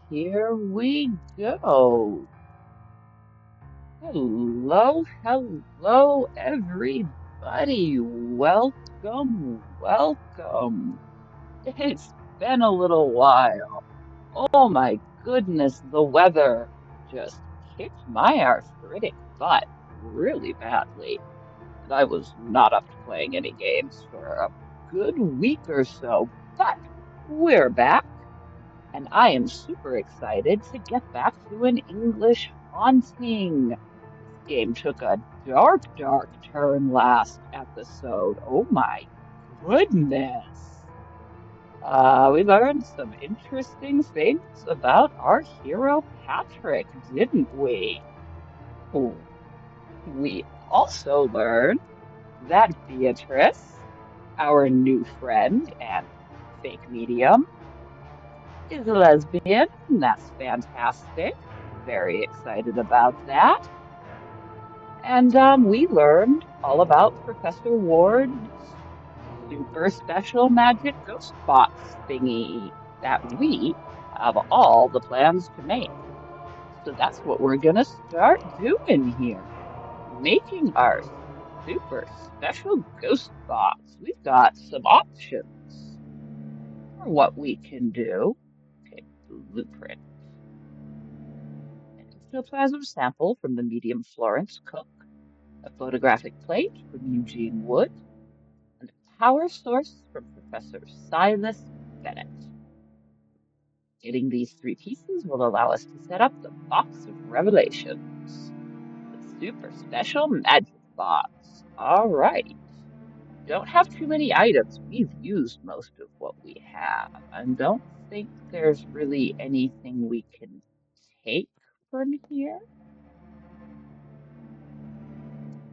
here we go. Hello, everybody. Welcome. It's been a little while. Oh my goodness, the weather just kicked my arthritic butt really badly. And I was not up to playing any games for a good week or so. But we're back. And I am super excited to get back to an English haunting. This game took a dark turn last episode. Oh my goodness. We learned some interesting things about our hero Patrick, didn't we? Oh, we also learned that Beatrice, our new friend and fake medium, is a lesbian. That's fantastic. Very excited about that. And we learned all about Professor Ward's super special magic ghost box thingy that we have all the plans to make. So that's what we're gonna start doing here. Making our super special ghost box. We've got some options for what we can do. Okay, blueprint. An ectoplasm sample from the medium Florence Cook, a photographic plate from Eugene Wood, and a power source from Professor Silas Bennett. Getting these three pieces will allow us to set up the Box of Revelations, the super special magic box. All right. Don't have too many items. We've used most of what we have, and don't think there's really anything we can take from here.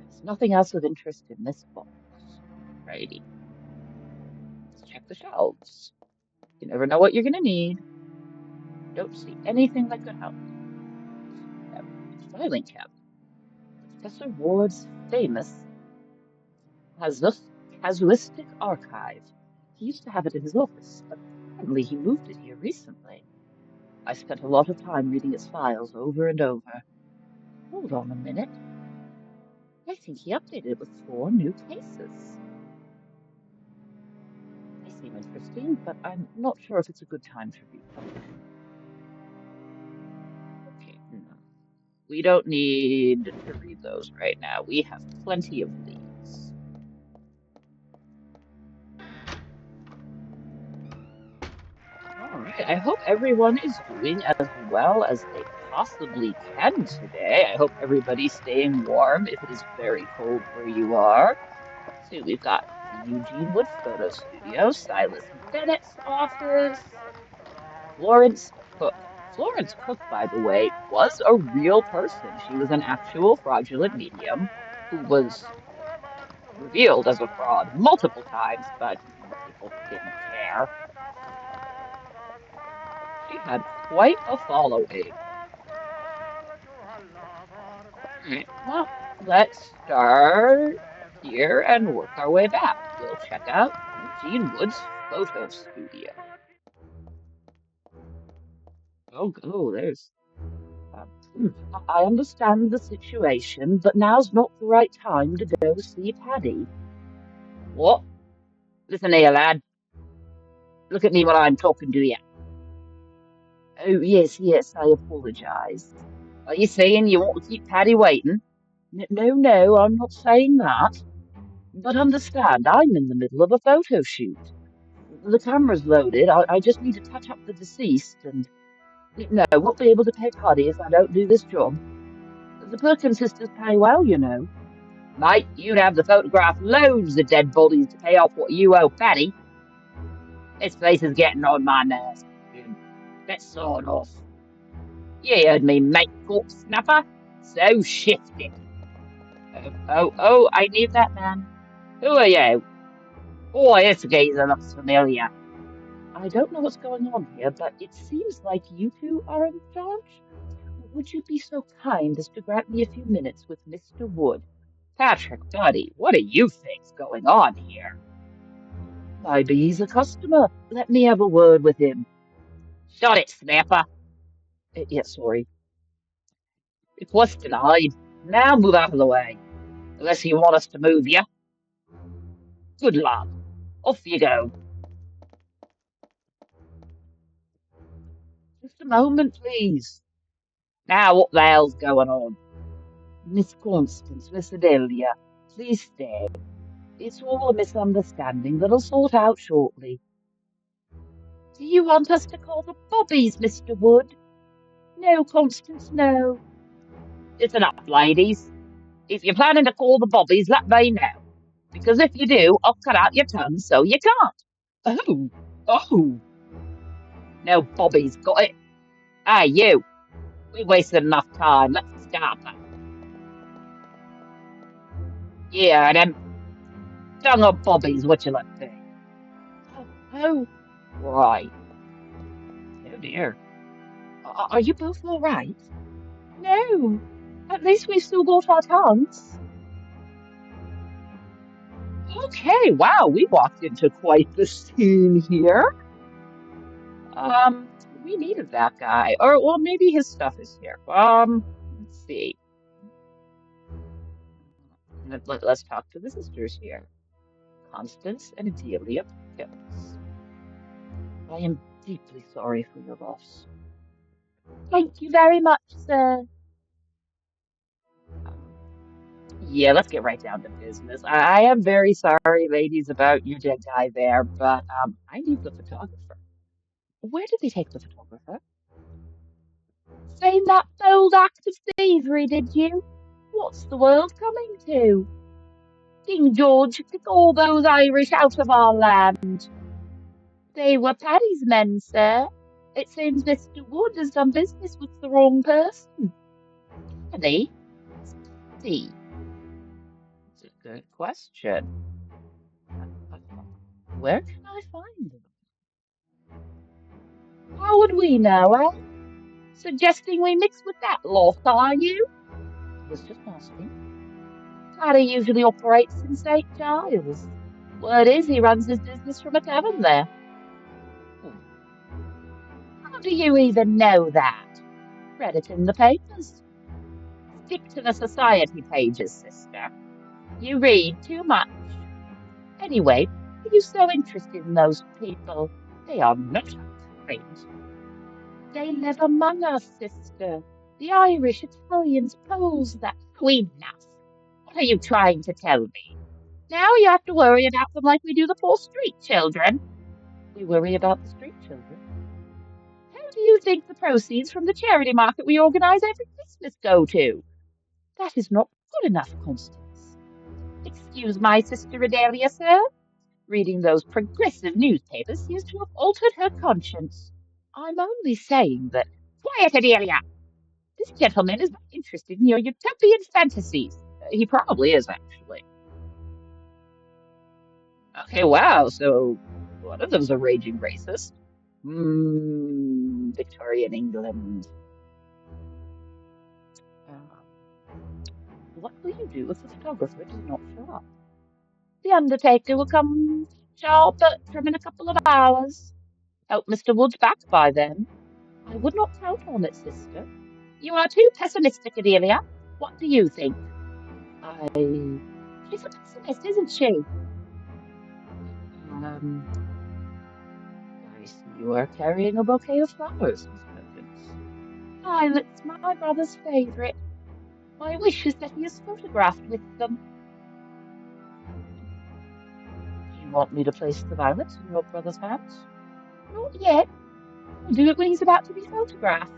There's nothing else of interest in this box. Righty. Let's check the shelves. You never know what you're gonna need. Don't see anything that could help. Filing cabinet. Professor Ward's famous casuistic archive. He used to have it in his office, but apparently he moved it here recently. I spent a lot of time reading its files over and over. Hold on a minute. I think he updated it with 4 new cases. They seem interesting, but I'm not sure if it's a good time to read them. Okay, no. We don't need to read those right now. We have plenty of these. All right. I hope everyone is doing as well as they possibly can today. I hope everybody's staying warm if it is very cold where you are. So we've got the Eugene Wood Photo Studio, Silas Bennett's office, Florence Cook. Florence Cook, by the way, was a real person. She was an actual fraudulent medium who was revealed as a fraud multiple times, but people didn't care. She had quite a following. Well, let's start here and work our way back. We'll check out Eugene Wood's photo studio. Oh, there's. I understand the situation, but now's not the right time to go see Paddy. What? Listen here, lad. Look at me while I'm talking to you. Oh, yes, I apologize. Are you saying you want to keep Paddy waiting? No, I'm not saying that. But understand, I'm in the middle of a photo shoot. The camera's loaded. I just need to touch up the deceased, and no, won't be able to pay Paddy if I don't do this job. The Perkins sisters pay well, you know. Mate, you'd have to photograph loads of dead bodies to pay off what you owe Paddy. This place is getting on my nerves. Let's sort off. You heard me, mate, corpse snuffer. So shifty. I need that man. Who are you? Boy, this geezer looks familiar. I don't know what's going on here, but it seems like you two are in charge. Would you be so kind as to grant me a few minutes with Mr. Wood? Patrick, buddy, what do you think's going on here? Maybe he's a customer. Let me have a word with him. Shut it, Snapper. Yeah, sorry. Request denied. Now move out of the way. Unless you want us to move you. Good lad. Off you go. Just a moment, please. Now, what the hell's going on? Miss Constance, Miss Adelia, please stay. It's all a misunderstanding that'll sort out shortly. Do you want us to call the Bobbies, Mr. Wood? No, Constance, no. It's enough, ladies. If you're planning to call the Bobbies, let me know. Because if you do, I'll cut out your tongue so you can't. Oh. No, Bobbies, got it? Hey, you. We wasted enough time. Let's start that. Yeah, them tongue of Bobbies, what you let be. Oh, right. Oh dear. Are you both all right? No. At least we've still got our tongues. Okay, wow, we walked into quite the scene here. We needed that guy. Or well, maybe his stuff is here. Let's see. Let's talk to the sisters here. Constance and Adelia Pickens. I am deeply sorry for your loss. Thank you very much, sir. Yeah, let's get right down to business. I am very sorry, ladies, about your dead guy there, but I need the photographer. Where did they take the photographer? Seen that bold act of thievery, did you? What's the world coming to? King George took all those Irish out of our land. They were Paddy's men, sir. It seems Mr. Wood has done business with the wrong person. Paddy? Paddy? It's a good question. Where can I find them? How would we know, eh? Suggesting we mix with that lot, are you? I was just asking. Paddy usually operates in St. Giles. Word is he runs his business from a tavern there. How do you even know that? Read it in the papers. Stick to the society pages, sister. You read too much. Anyway, are you so interested in those people? They are not kind. They live among us, sister. The Irish, Italians, Poles, that queen enough. What are you trying to tell me? Now you have to worry about them like we do the poor street children. We worry about the street children. How do you think the proceeds from the charity market we organise every Christmas go to? That is not good enough, Constance. Excuse my sister Adelia, sir. Reading those progressive newspapers seems to have altered her conscience. I'm only saying that. Quiet, Adelia! This gentleman is not interested in your utopian fantasies. He probably is, actually. Okay, wow, so one of them's a raging racist. Victorian England. What will you do if the photographer does not show up? The undertaker will come to Bertram in a couple of hours. Hope Mr. Wood's back by then. I would not count on it, sister. You are too pessimistic, Adelia. What do you think? She's a pessimist, isn't she? I see you are carrying a bouquet of flowers, Miss Perkins. Violet's my brother's favourite. My wish is that he is photographed with them. Do you want me to place the violets in your brother's hands? Not yet. I'll do it when he's about to be photographed.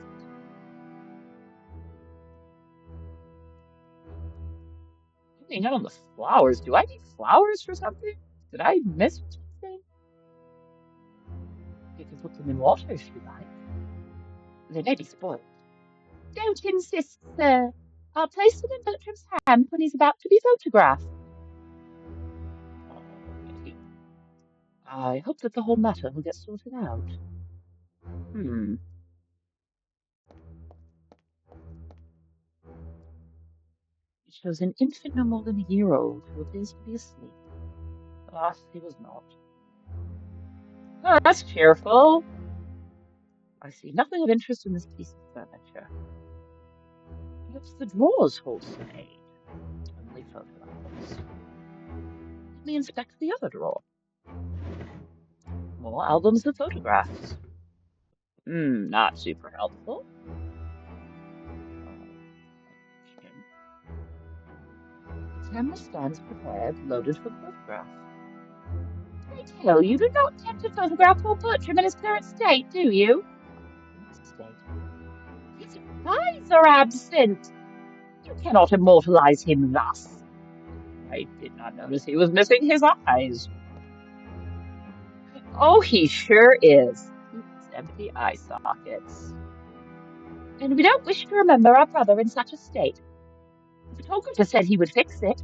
Hang on the flowers. Do I need flowers for something? Did I miss something? You can put them in water if you like. They may be spoiled. Don't insist, sir. I'll place them in Bertram's hand when he's about to be photographed. I hope that the whole matter will get sorted out. It shows an infant no more than a year old who appears to be asleep. Alas, he was not. Oh, that's cheerful. I see nothing of interest in this piece of furniture. Perhaps the drawers hold some aid. Only photographs. Let me inspect the other drawer. More albums of photographs. Not super helpful. The camera stands prepared, loaded for the photograph. I tell you, do not attempt to photograph poor Bertram in his current state, do you? What state? His eyes are absent. You cannot immortalize him thus. I did not notice he was missing his eyes. Oh, he sure is. He has empty eye sockets. And we don't wish to remember our brother in such a state. The photographer said he would fix it.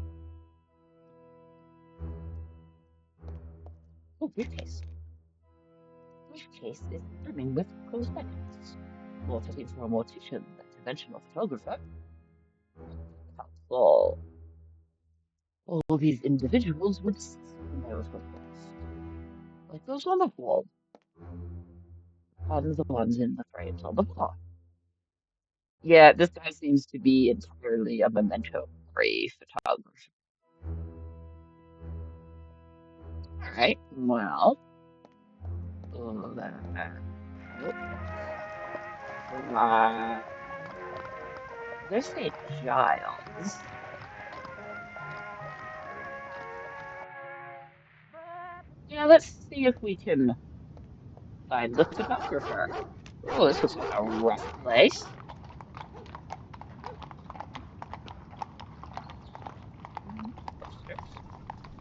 Oh, briefcase. Briefcase is brimming with cosmetics. More fitting for a mortician than conventional photographer. Helpful. All these individuals would desist when they was fixed. Like those on the wall. And the ones in the frames on the wall. Yeah, this guy seems to be entirely a memento-free photographer. Alright, well. There's St. Giles. Yeah, let's see if we can find the photographer. Oh, this looks like a rough place.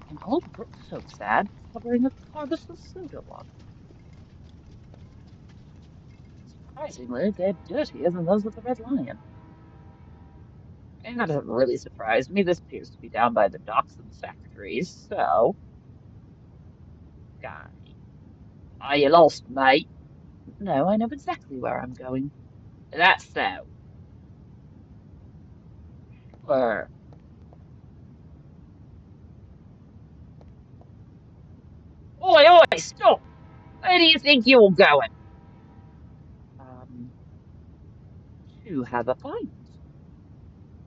An old book soaps ad covering a harvestless soda water. Surprisingly, they're dirtier than those of the Red Lion. And that doesn't really surprise me. This appears to be down by the docks and factories, so. Guy. Are you lost, mate? No, I know exactly where I'm going. That's so. Sure. Oi, oi, stop! Where do you think you're going? Um, to have a pint.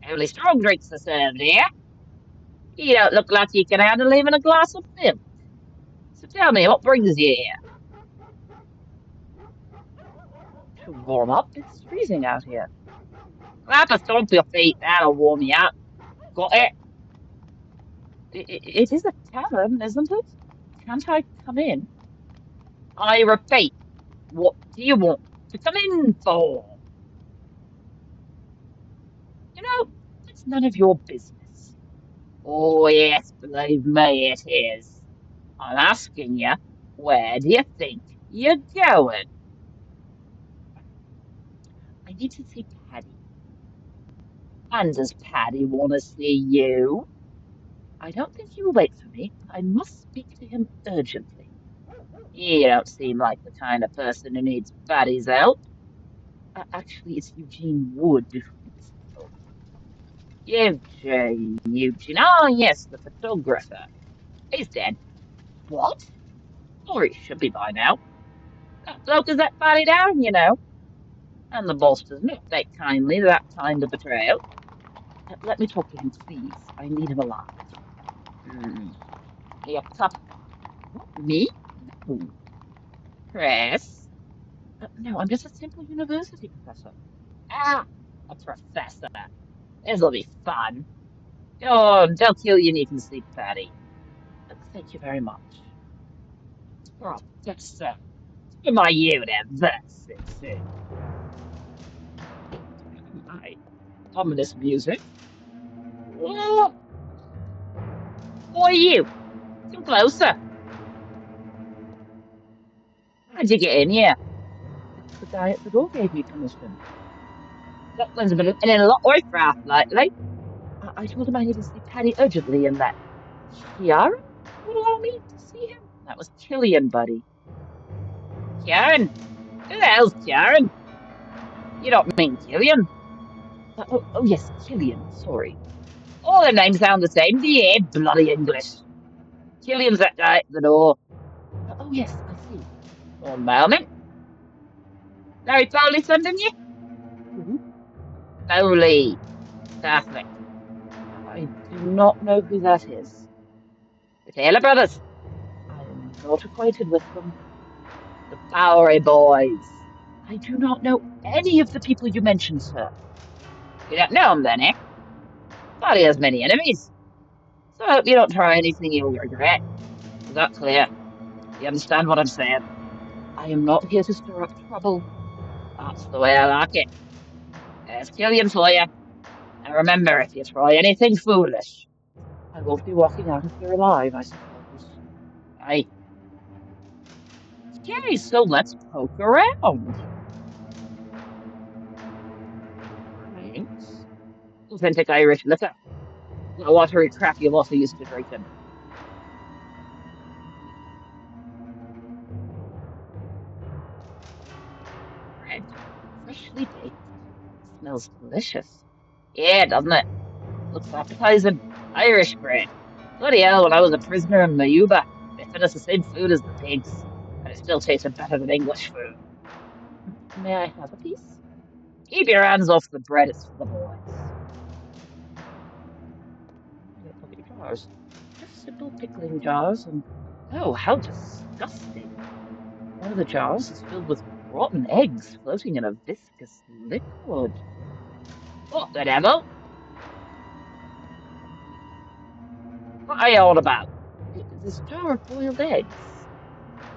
Only strong drinks are served here. You don't look like you can handle even a glass of milk. So tell me, what brings you here? To warm up? It's freezing out here. Have to stomp your feet. That'll warm you up. Got it? It is a tavern, isn't it? Can't I come in? I repeat, what do you want to come in for? You know, it's none of your business. Oh, yes, believe me, it is. I'm asking you, where do you think you're going? I need to see Paddy. And does Paddy want to see you? I don't think he will wait for me, but I must speak to him urgently. You don't seem like the kind of person who needs Paddy's help. Actually, it's Eugene Wood who needs help. Eugene. Oh, yes, the photographer. He's dead. What? Or he should be by now. That bloke is that Paddy down, you know. And the boss does not take kindly to that kind of betrayal. Let me talk to him, please. I need him alive. Hmm. Your cup. Me? No. Chris? No, I'm just a simple university professor. Ah, a professor. This'll be fun. Oh, don't kill you need to sleep, Patty. Thank you very much. Professor. My university. My ominous music. Oh, who are you? Come closer. How'd you get in here? The guy at the door gave me permission. Declan's been in a lot worse craft lately. I told him I needed to see Paddy urgently and that Kiara would allow me to see him. That was Killian, buddy. Karen? Who the hell's Karen? You don't mean Killian? Oh, yes, Killian, sorry. All their names sound the same, do you? Bloody English. Killian's that guy at the door. Oh, yes, I see. One moment. Larry Foley sending you? Who? Foley. Perfect. I do not know who that is. The Taylor brothers. I am not acquainted with them. The Bowery boys. I do not know any of the people you mentioned, sir. You don't know 'em then, eh? Thought he has many enemies. So I hope you don't try anything you'll regret. Is that clear? You understand what I'm saying? I am not here to stir up trouble. That's the way I like it. There's Killian for you. And remember, if you try anything foolish, I won't be walking out of here alive, I suppose. I. Okay, so let's poke around. Drinks? Authentic Irish liquor. The watery crap you've also used to drinking. Bread. Freshly baked. Smells delicious. Yeah, doesn't it? Looks appetizing. Irish bread. Bloody hell, when I was a prisoner in Mayuba, they fed us the same food as the pigs, and it still tasted better than English food. May I have a piece? Keep your hands off the bread, it's for the boys. Look at your jars. Just simple pickling jars, and oh, how disgusting. One of the jars is filled with rotten eggs floating in a viscous liquid. What the devil? What are you all about? This jar of boiled eggs.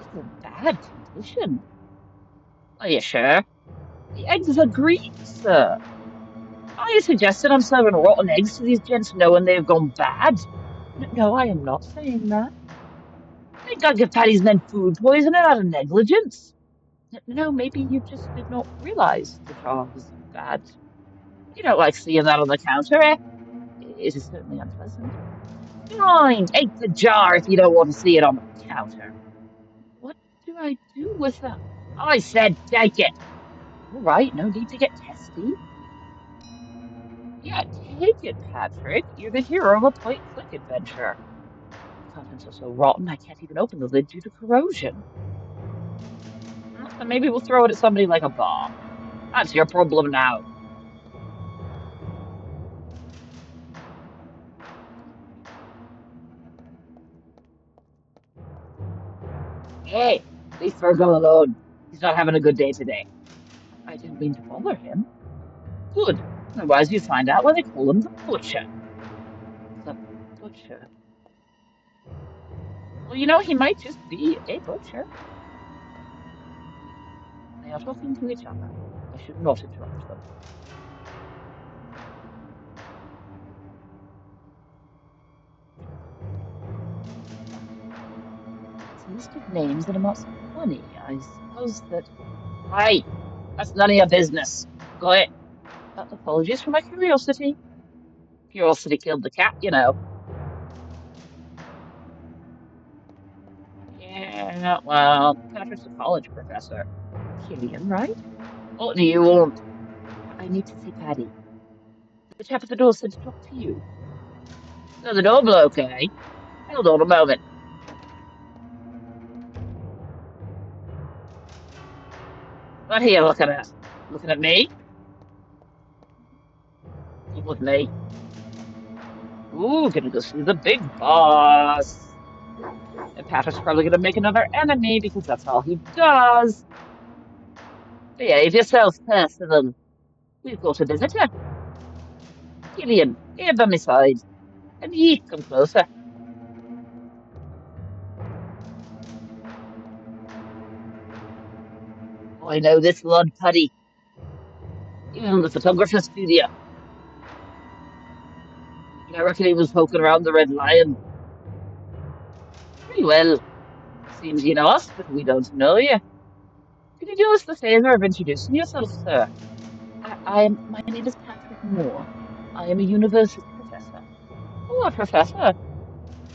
It's in bad condition. Are you sure? The eggs are green, sir. Are you suggesting I'm serving rotten eggs to these gents knowing they've gone bad? No, I am not saying that. Think I'd give Paddy's men food poisoning out of negligence? No, maybe you just did not realize the jar was bad. You don't like seeing that on the counter, eh? It is certainly unpleasant. Fine, take the jar if you don't want to see it on the counter. What do I do with that? I said take it. All right, no need to get testy. Yeah, take it, Patrick. You're the hero of a point-and-click adventure. The contents are so rotten I can't even open the lid due to corrosion. Well, then maybe we'll throw it at somebody like a bomb. That's your problem now. Hey, leave Virgil alone. He's not having a good day today. I didn't mean to bother him. Good. Otherwise you'd find out why they call him the Butcher. The Butcher. Well, he might just be a butcher. They are talking to each other. I should not interrupt them. It's a list of names and amounts of money. I suppose that. Hey, that's none of your business. Got it? Apologies for my curiosity. Curiosity killed the cat, you know. Yeah, well, Patrick's a college professor. Killian, right? Oh, no, you won't. I need to see Paddy. The chap at the door said to talk to you. No, the door bloke, eh? Hold on a moment. What are you looking at? Looking at me? Come with me. Ooh, gonna go see the big boss. And Patrick's probably gonna make another enemy because that's all he does. Behave yourself, Percival. We've got a visitor. Killian, here by my side. And ye, come closer. I know this lad Paddy. He was in the photographer studio. And I reckon he was poking around the Red Lion. Very well. Seems you know us, but we don't know you. Could you do us the favour of introducing yourself, sir? My name is Patrick Moore. I am a university professor. Oh, a professor.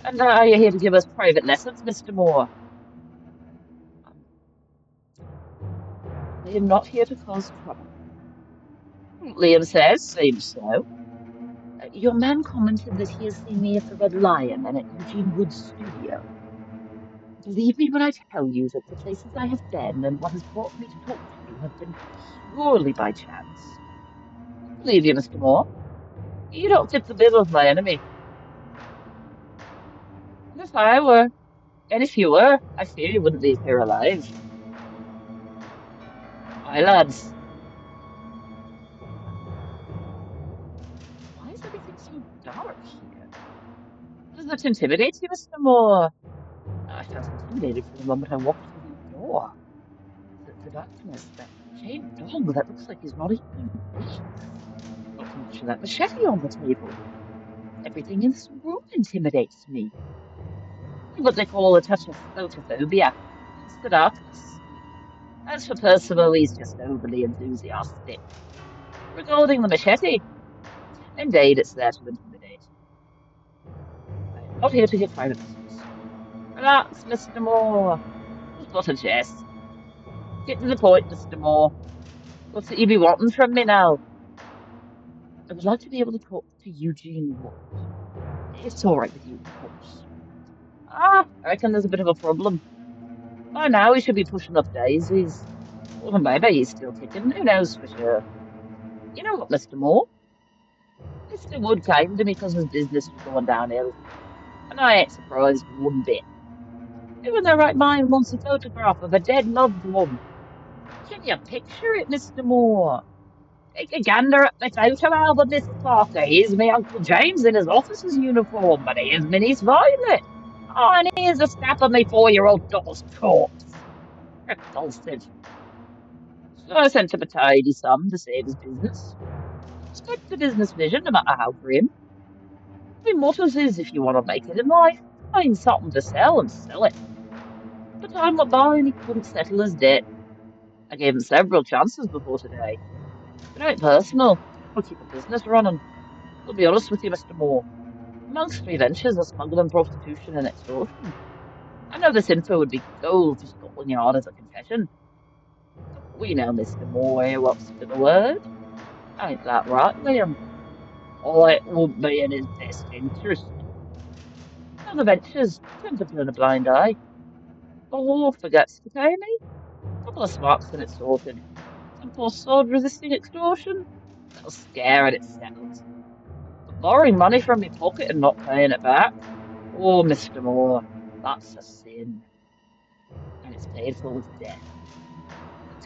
And are you here to give us private lessons, Mr. Moore? Um, I am not here to cause trouble. Liam says, seems so. Your man commented that he has seen me at the Red Lion and at Eugene Wood's studio. Believe me when I tell you that the places I have been and what has brought me to talk to have been purely by chance. I believe you, Mr. Moore. You don't fit the bill of my enemy. And if I were, and if you were, I fear you wouldn't leave here alive. Aye, lads. Why is everything so dark here? Does that intimidate you, Mr. Moore? I felt intimidated from the moment I walked through the door. The darkness, that chained dog that looks like he's not even in weeks. Not to mention that machete on the table. Everything in this room intimidates me. What they call a touch of photophobia. It's the darkness. As for Percival, he's just overly enthusiastic. Regarding the machete, indeed, it's there to intimidate. I am not here to give private lessons. Relax, Mr. Moore. It's but a jest. Get to the point, Mr. Moore. What's it you be wanting from me now? I would like to be able to talk to Eugene Wood. It's all right with you, of course. Ah, I reckon there's a bit of a problem. By now he should be pushing up daisies. Or maybe he's still kicking. Who knows for sure? You know what, Mr. Moore? Mr. Wood came to me because his business was going downhill, and I ain't surprised one bit. Who in their right mind wants a photograph of a dead loved one? Can you picture it, Mr. Moore? Take a gander at my photo album, Miss Parker. Here's me Uncle James in his officer's uniform, but here's my niece Violet. Oh, and here's a snap of me 4-year-old daughter's corpse. Repulsive. So I sent him a tidy sum to save his business. Respect the business vision, no matter how grim. My motto is if you want to make it in life, find something to sell and sell it. But time went by and he couldn't settle his debt. I gave him several chances before today. It ain't personal. I'll keep a business running. I'll be honest with you, Mr. Moore. Amongst my ventures are smuggling, prostitution, and extortion. I know this info would be gold for Scotland Yard as a confession. But we know Mr. Moore wants for the word. Ain't that right, Liam? Oh, it won't be in his best interest. Now the ventures tend to turn a blind eye. Oh, forgets to pay me. Couple of smocks and it's sorted. Some poor sod resisting extortion. Little scare and it's settled. But borrowing money from me pocket and not paying it back. Oh, Mr. Moore, that's a sin. And it's paid for with death.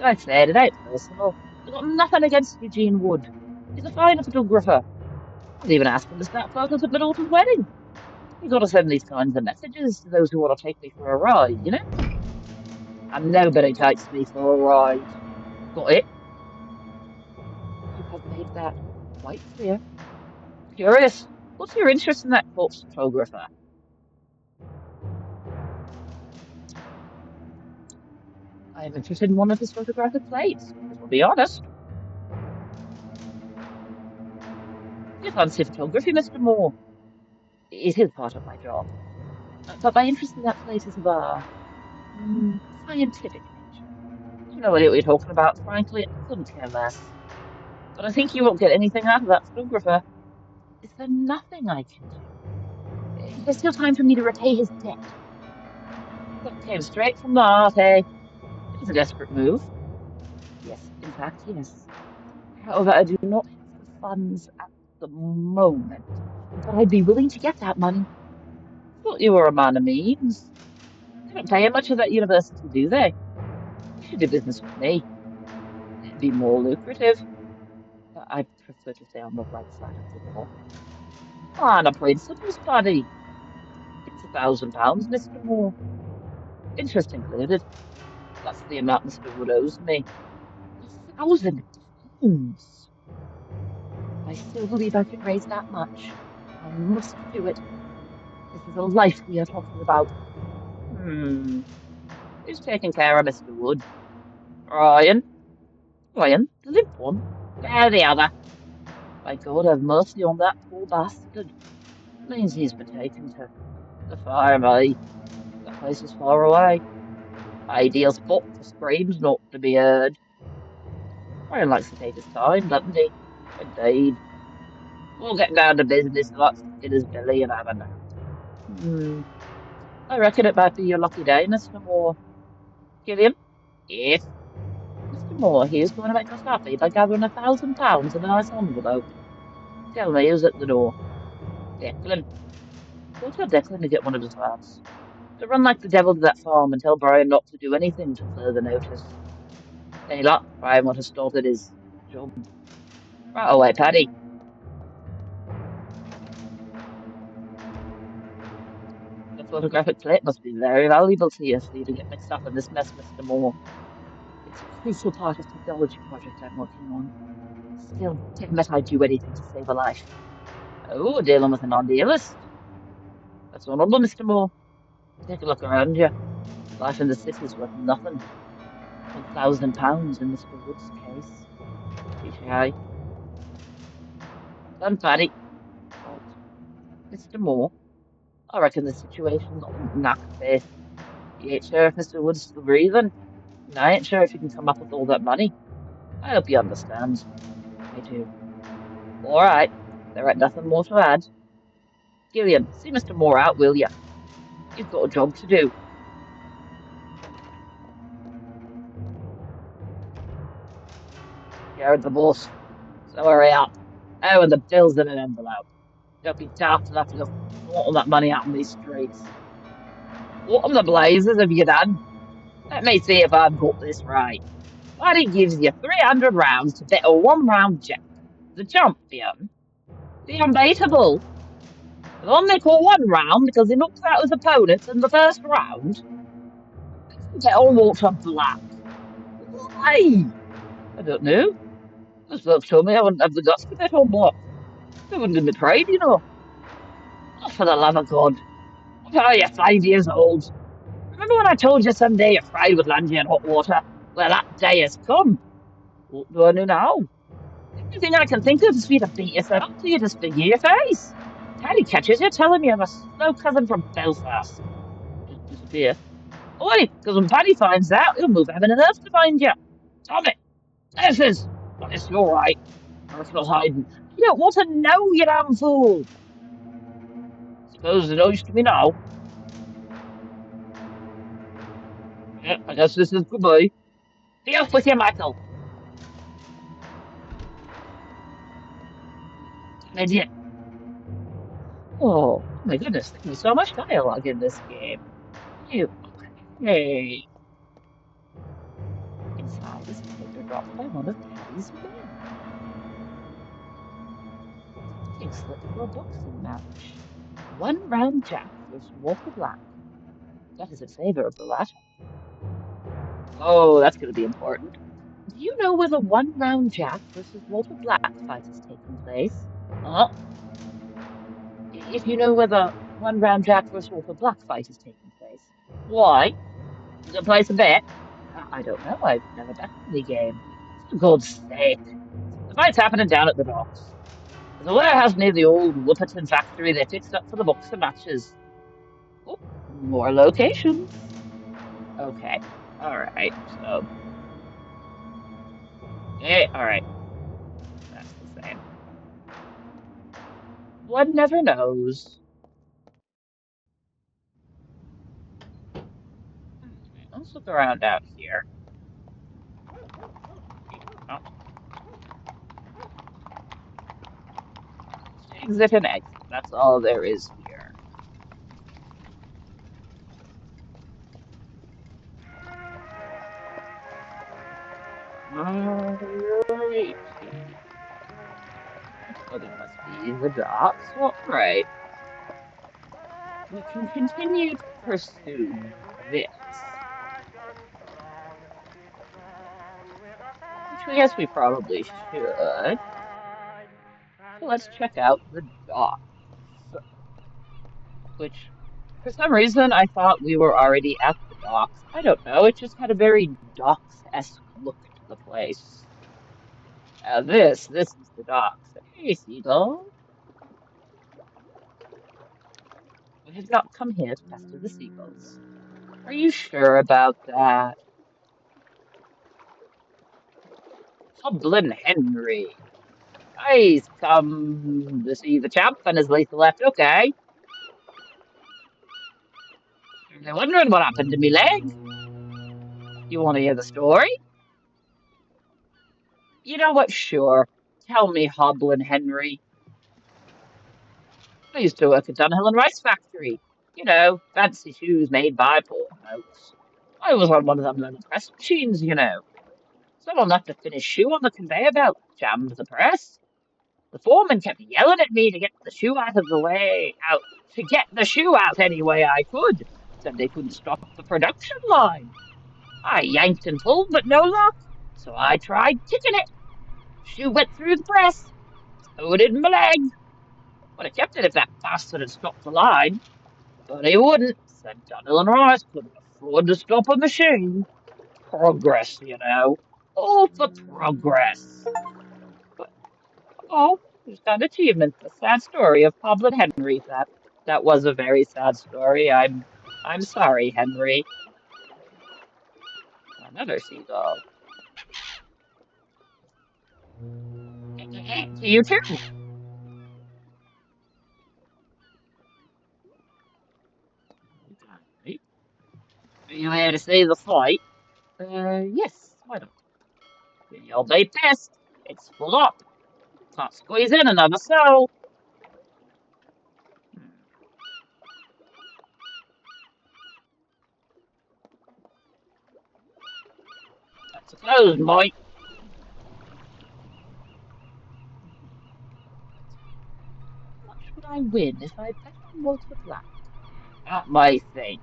Like I said, it ain't personal. I've got nothing against Eugene Wood. He's a fine photographer. I'd even ask him to snap photos at my daughter's wedding. You gotta send these kinds of messages to those who want to take me for a ride, you know? And nobody takes me for a ride. Got it? You have made that quite clear. Curious. What's your interest in that corpse photographer? I am interested in one of his photographic plates, because I'll be honest. You fancy photography, Mr. Moore? It is part of my job. But my interest in that plate is of a scientific nature. I don't know what you're talking about, frankly. I couldn't care less. But I think you won't get anything out of that photographer. Is there nothing I can do? There's still time for me to repay his debt. That came straight from the heart, eh? It was a desperate move. Yes, in fact, yes. However, I do not have the funds at the moment. But I'd be willing to get that money. Thought you were a man of means. They don't pay you much of that university, do they? You should do business with me. It'd be more lucrative. But I prefer to stay on the right side of the law. On a principles, buddy. It's £1,000, Mr. Moore. Interest included. That's the amount Mr. Wood owes me. £1,000. I still believe I can raise that much. I must do it. This is a life we are talking about. Hmm. Who's taking care of Mr. Wood? Ryan? Ryan, the limp one? There, the other. By God, have mercy on that poor bastard. Means he's been taken to the farm, aye. That place is far away. Ideal spot for screams not to be heard. Ryan likes to take his time, doesn't he? Indeed. We'll get down to business, let's in his belly and have a nap. Hmm. I reckon it might be your lucky day, Mr. Moore. Gillian? Yes. Mr. Moore, here's going to make us happy by gathering £1,000 in a nice envelope. Tell me, who's at the door? Declan. Go tell Declan to get one of his lads. To run like the devil to that farm and tell Brian not to do anything till further notice. Any luck, Brian would have started his job. Right away, Paddy. The photographic plate must be very valuable to you for you to get mixed up in this mess, Mr. Moore. It's a crucial part of the technology project I'm working on. Still, damn it, I'd do anything to save a life. Oh, dealing with an idealist. That's honourable, Mr. Moore. Take a look around you. Life in the city's worth nothing. £1,000 in Mr. Wood's case. Touche. Done, Paddy. Halt. Mr. Moore, I reckon the situation's all knack face. You ain't sure if Mr. Wood's still breathing, and I ain't sure if you can come up with all that money. I hope you understand. I do. All right. There ain't nothing more to add. Gillian, see Mr. Moore out, will you? He's got a job to do. You're the boss. So hurry up. Oh, and the bill's in an envelope. Don't be daft enough to go all that money out on these streets. What in the blazes have you done? Let me see if I've got this right. Paddy gives you 300 rounds to bet a one-round jack. The champion, the unbeatable, will only call one round because he knocks out his opponents in the first round. Bet on water black. Why? I don't know. Those folks told me I wouldn't have the guts to bet on black. They wouldn't give me trade, you know. Oh, for the love of God. What are you, 5 years old? Remember when I told you someday your fry would land you in hot water? Well, that day has come. What do I do now? The only thing I can think of is for you to beat yourself up till you disfigure your face. Tiny catches you telling me I'm a slow cousin from Belfast. Just disappear. Oi, because when Paddy finds out, he'll move heaven and earth to find you. Tommy, this is... It's all right. I reckon I was hiding. You don't want to know, you damn fool. Suppose it owes to me now. Yeah, I guess this is goodbye. Be off with you, Michael. Idiot. Oh, my goodness, there's so much dialogue in this game. You, okay. Inside is a paper dropped by one of Paddy's men. Pink slip for a boxing match. One round Jack versus Walter Black. That is in favor of the latter. Oh, that's going to be important. Do you know where the one round Jack versus Walter Black fight is taking place? Huh? If you know where the one round Jack versus Walter Black fight is taking place. Why? You gonna place a bet? I don't know. I've never bet on the game. For God's sake. The fight's happening down at the docks. There's a warehouse near the old Whooperton factory they fixed up for the boxing matches. Oh, more locations. Okay. Alright. So. Yeah, alright. That's the same. One never knows. Let's look around out here. Oh, exit and exit. That's all there is here. Alright. Oh, there must be the docks. Well, right. We can continue to pursue this. Which I guess we probably should. So let's check out the docks. Which, for some reason, I thought we were already at the docks. I don't know. It just had a very docks-esque look to the place. This is the docks. Hey, Seagull. We have not come here to pester the seagulls. Are you sure about that? Dublin Henry. He's come to see the champ and his lethal left. Okay. They're wondering what happened to me leg. You want to hear the story? You know what? Sure. Tell me, Hoblin Henry. I used to work at Dunhill and Rice Factory. You know, fancy shoes made by poor folks. I was on one of them little press machines, you know. Someone left a finished shoe on the conveyor belt, jammed the press. The foreman kept yelling at me to get the shoe out of the way, to get the shoe out any way I could. Said they couldn't stop the production line. I yanked and pulled, but no luck. So I tried kicking it. Shoe went through the press. So did my leg. Would have kept it if that bastard had stopped the line. But he wouldn't. Said Donnell and Rice couldn't afford to stop a machine. Progress, you know. All for progress. But, oh, just an achievement. A sad story of Hoblin Henry. That was a very sad story. I'm sorry, Henry. Another seagull. To you too. Right. Are you here to see the fight? Yes, why not? You'll be pissed. It's full up. Can't squeeze in another soul. Hmm, That's closed, Mike. How much would I win if I bet on Walter Black? That may think.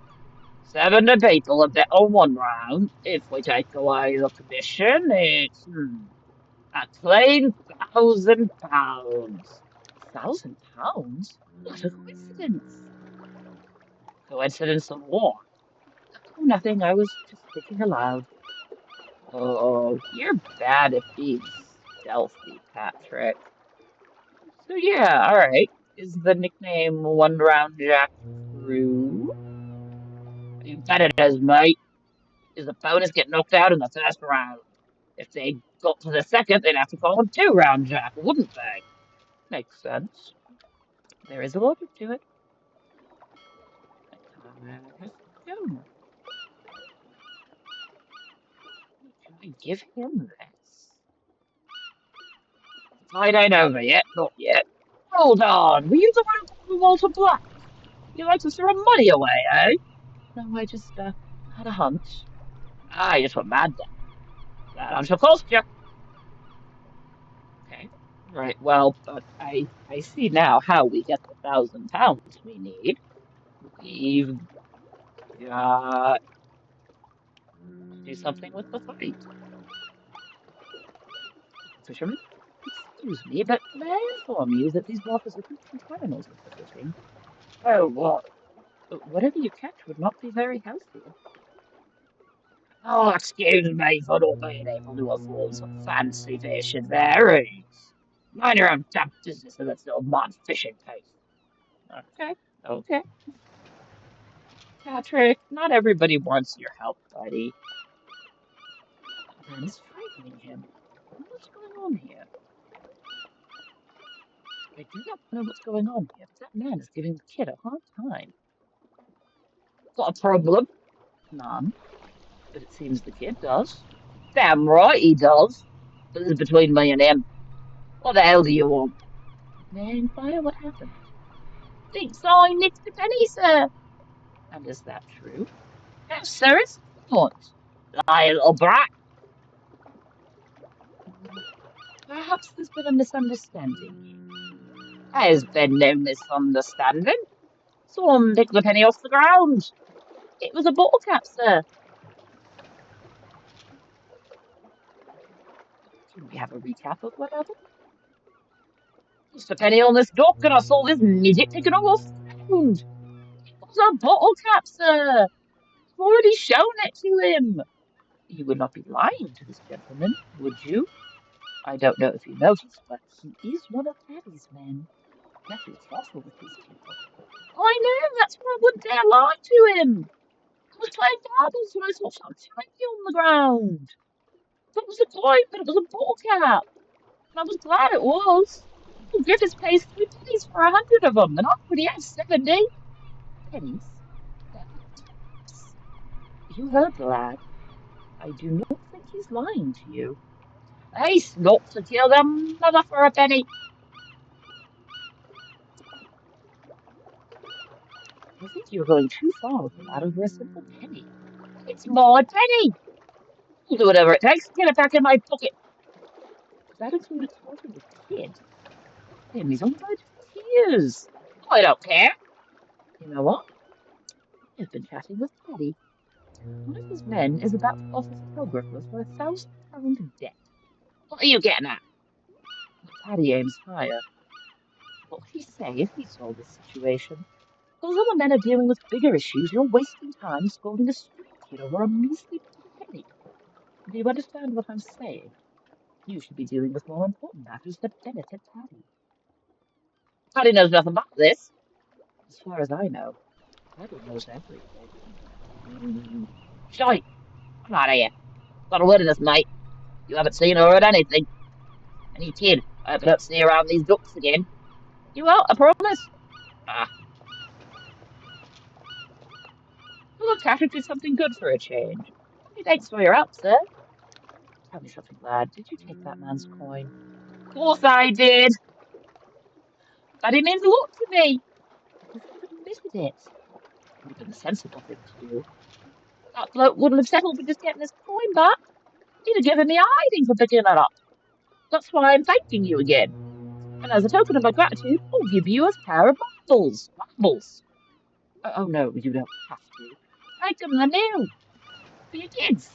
70 people have bet on one round. If we take away the commission, it's a clean £1,000. £1,000? What a coincidence. Coincidence of what? Oh, nothing. I was just thinking aloud. Oh, you're bad at being stealthy, Patrick. So yeah, all right. Is the nickname One Round Jack true? You bet it is, mate. Is the bonus get knocked out in the first round? If they got to the second, they'd have to call him Two Round Jack, wouldn't they? Makes sense. There is a logic to it. Let's go. Should I give him this? Fight ain't over yet, not yet. Hold on, were you the one who called Walter Black? You like to throw money away, eh? No, I just had a hunch. Ah, you just went mad then. That hunch will cost you. Okay. Right, well, but I see now how we get the £1,000 we need. We've got to do something with the fight. Fisherman, excuse me, but may I inform you that these waters are good for animals for fishing? Oh, what? Whatever you catch would not be very healthy. Oh, excuse me for not being able to afford some fancy fish at their age. Mind your own damn business and let's not mind fishing taste. Okay, okay. Patrick, not everybody wants your help, buddy. That man is frightening him. What's going on here? I do not know what's going on here, but that man is giving the kid a hard time. Got a problem? None. But it seems the kid does. Damn right he does. But this is between me and him. What the hell do you want? May I inquire what happened? Thinks I nicked a penny, sir. And is that true? Yes, sir, it's not. Lie, little brat. Perhaps there's been a misunderstanding here. There's been no misunderstanding. Someone picked the penny off the ground. It was a bottle cap, sir. Can we have a recap of what happened? Just a penny on this dock, and I saw this midget picking it off the ground. It was a bottle cap, sir. I've already shown it to him. You would not be lying to this gentleman, would you? I don't know if you noticed, but he is one of Daddy's men. You have to be careful with these people. I know, that's why I wouldn't dare lie to him. I was playing marbles when I saw something tiny on the ground. That was a coin, but it was a bottle cap. And I was glad it was. Well, Griffiths pays 3 pennies for 100 of them, and I already have 70. Pennies? They're not taps. You heard the lad. I do not think he's lying to you. Ace not to kill their mother for a penny. I think you're going too far with the lad over a simple penny. It's my penny. I'll do whatever it takes to get it back in my pocket. Does that include a talking with kid? Damn, he's on the verge of tears. I don't care. You know what? I've been chatting with Teddy. One of his men is about to offer photographer for £1,000 debt. What are you getting at? Paddy aims higher. What would he say if he saw this situation? Those other men are dealing with bigger issues. You're wasting time scolding a street kid over a measly penny. Do you understand what I'm saying? You should be dealing with more important matters that benefit Paddy. Paddy knows nothing about this. As far as I know, Paddy knows everything. Shite! Come out of here. Got a word in us, mate. You haven't seen or heard anything. And you kid, I hope you don't see around these ducks again. You won't, I promise. Ah, well, Patrick did something good for a change. Hey, thanks for your help, sir. Tell me something, lad. Did you take that man's coin? Of course I did. But it means a lot to me. You could have admitted it. It would have been the sensible thing to do. That bloke wouldn't have settled for just getting his coin back. He'd have given me a hiding for picking it up. That's why I'm thanking you again. And as a token of my gratitude, I'll give you a pair of bubbles. Bubbles. Oh no, you don't have to. Take them, they're new. For your kids.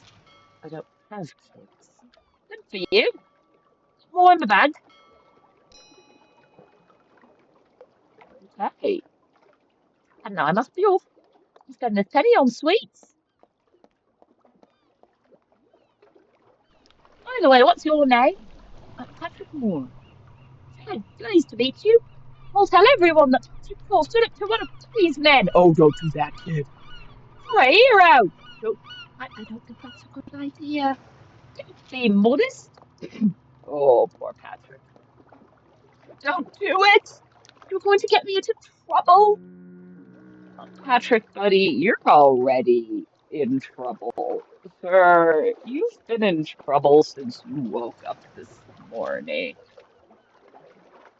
I don't have kids. Good for you. More in the bag. Okay. And now I must be off. I'm spending a penny on sweets. By the way, what's your name? Patrick Moore. Pleased to meet you. I'll tell everyone that Patrick Moore stood up to one of these men. Oh, don't do that, kid. You're a hero. No, I don't think that's a good idea. Don't be modest. Oh, poor Patrick. Don't do it. You're going to get me into trouble. Patrick, buddy, you're already in trouble. Sir, you've been in trouble since you woke up this morning.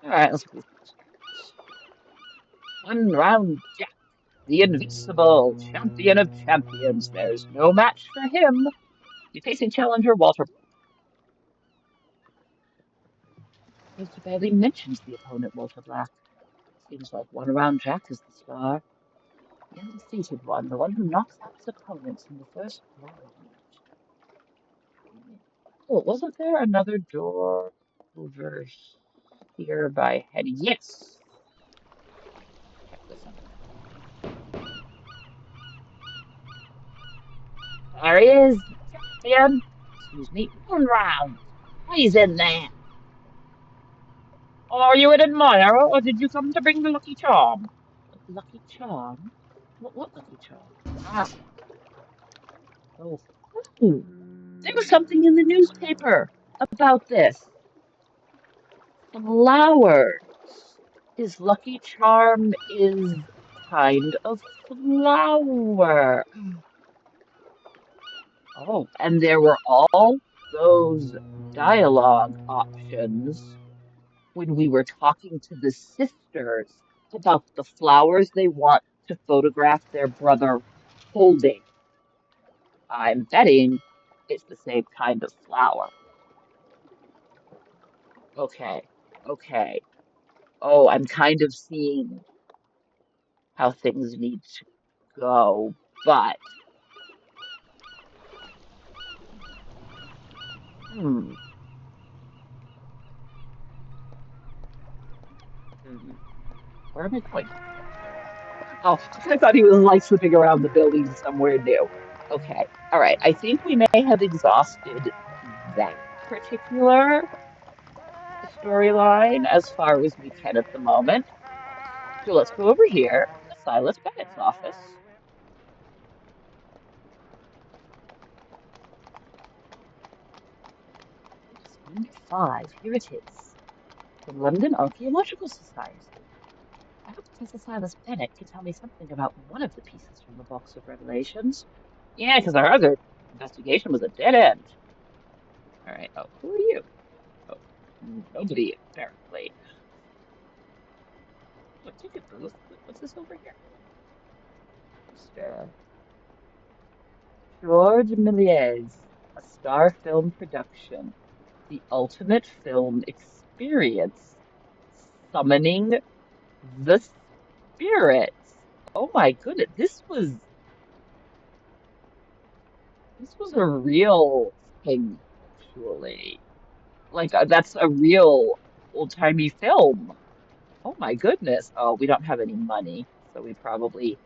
All right, let's go. One round Jack, the invincible champion of champions. There's no match for him. You're facing challenger Walter. Mr. Bailey mentions the opponent, Walter Black. Seems like one round Jack is the star. The undefeated one, the one who knocks out his opponents in the first round. Oh, wasn't there another door over here by head? Yes! Check this out. There he is, champion. Excuse me, one round. He's in there. Are you an admirer, or did you come to bring the lucky charm? Lucky charm? What lucky charm? Ah, oh. Ooh, there was something in the newspaper about this. Flowers. His lucky charm is kind of flower. Oh, and there were all those dialogue options when we were talking to the sisters about the flowers they want to photograph their brother holding. I'm betting it's the same kind of flower. Okay, okay. Oh, I'm kind of seeing how things need to go, but hmm. Where am I going? Oh, I thought he was like slipping around the building somewhere new. Okay, all right. I think we may have exhausted that particular storyline as far as we can at the moment. So let's go over here to Silas Bennett's office. Number 5, here it is. The London Archaeological Society. I hope Professor Silas Bennett can tell me something about one of the pieces from the Box of Revelations. Yeah, because our other investigation was a dead end. All right. Oh, who are you? Oh, nobody, apparently. What ticket booth? What's this over here? Mr. George Méliès, a Star Film production. The ultimate film experience. Summoning the spirits. Oh my goodness, this was a real thing, actually. Like that's a real old-timey film. Oh my goodness. Oh, we don't have any money, so we probably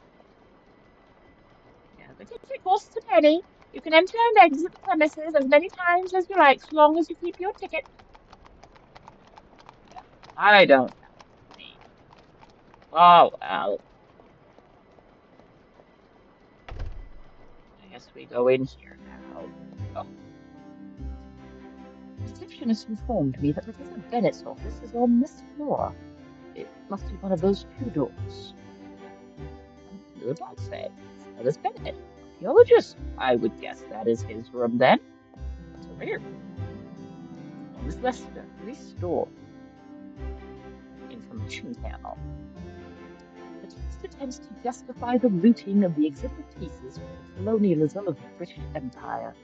yeah. The ticket costs a penny. You can enter and exit the premises as many times as you like, so long as you keep your ticket. Yeah, I don't have money. Oh well, I guess we go in here now. Oh, the receptionist informed me that Professor Bennett's office is on this floor. It must be one of those two doors. The dog said, Silas Bennett, archaeologist. I would guess that is his room then. What's over here? Oh, Miss Lester, restore. Information panel. The text attempts to justify the looting of the exhibit pieces for the colonialism of the British Empire.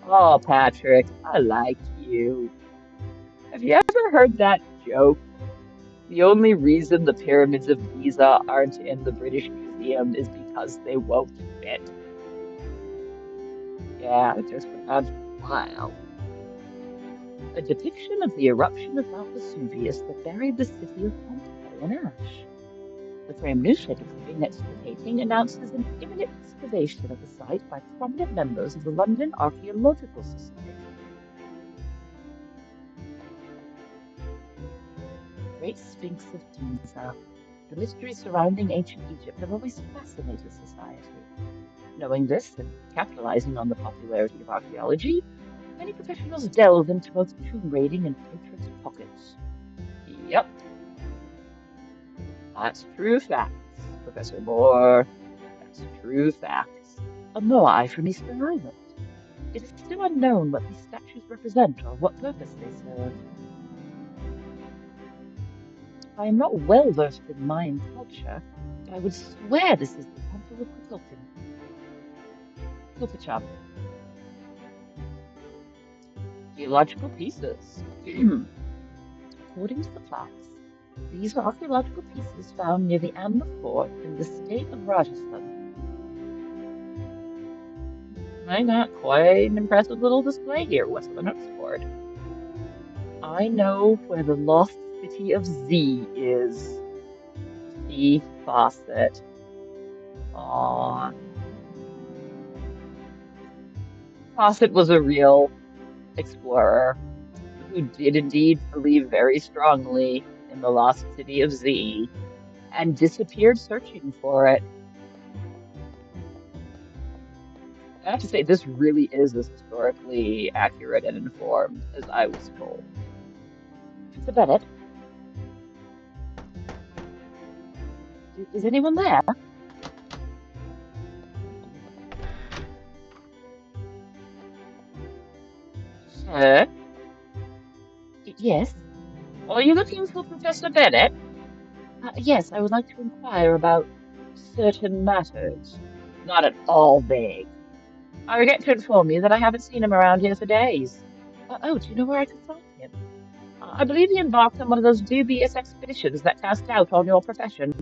Oh, Patrick, I like you. Have you ever heard that joke? The only reason the pyramids of Giza aren't in the British Museum is because they won't fit. Yeah, it just went on for a while. A depiction of the eruption of Mount Vesuvius that buried the city of Pompeii in ash. The frame newspaper clipping next to the painting announces an imminent excavation at the site by prominent members of the London Archaeological Society. The Great Sphinx of Giza. The mysteries surrounding ancient Egypt have always fascinated society. Knowing this and capitalizing on the popularity of archaeology, many professionals delve into both tomb raiding and patrons' pockets. Yep, that's true facts, Professor Moore. That's true facts. A moai from Easter Island. It is still unknown what these statues represent or what purpose they serve. I am not well versed in Mayan culture, but I would swear this is the Temple of Kukulkan. Kulpachab. Geological pieces. According to the plaques, these are archaeological pieces found near the Amber Fort in the state of Rajasthan. I got quite an impressive little display here. What's on the notice board? I know where the lost city of Z is. C. Fawcett. Aww. Fawcett was a real explorer who did indeed believe very strongly in the lost city of Z and disappeared searching for it. I have to say, this really is as historically accurate and informed as I was told. Mr. Bennett, is anyone there? Sir? Yes. Are you looking for Professor Bennett? Yes, I would like to inquire about certain matters. Not at all vague. I regret to inform you that I haven't seen him around here for days. Oh, do you know where I could find him? I believe he embarked on one of those dubious expeditions that cast doubt on your profession.